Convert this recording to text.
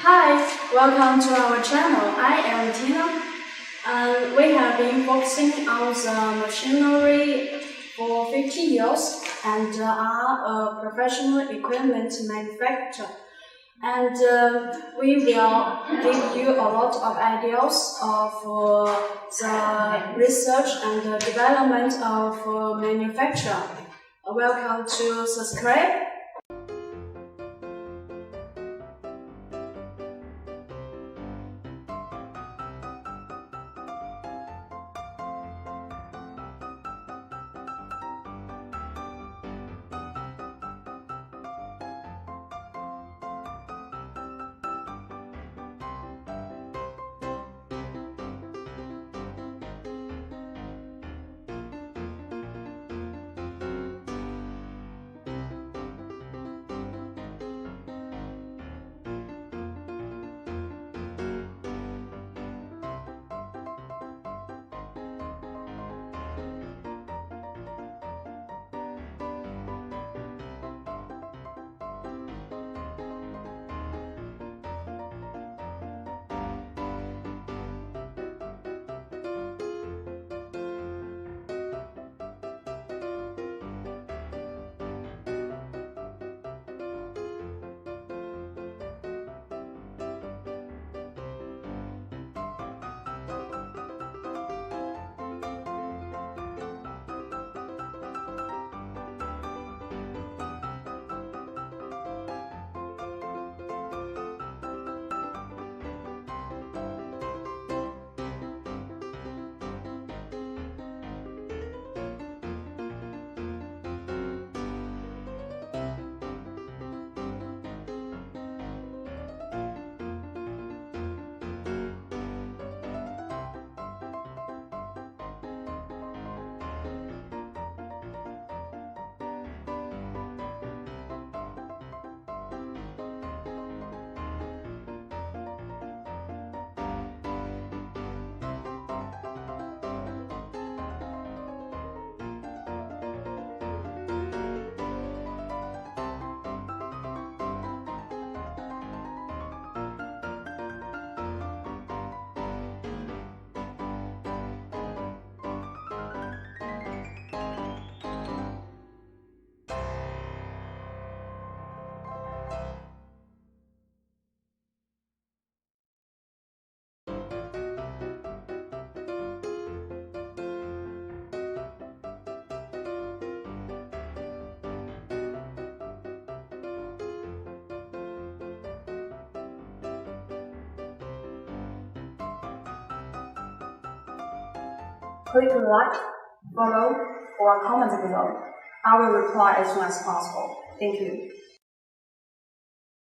Hi, welcome to our channel. I am Tina. We have been focusing on the machinery for 50 years and are a professional equipment manufacturer. And we will give you a lot of ideas of the research and development of manufacture. Welcome to subscribe. Click like, follow, or comment below. I will reply as soon as possible. Thank you.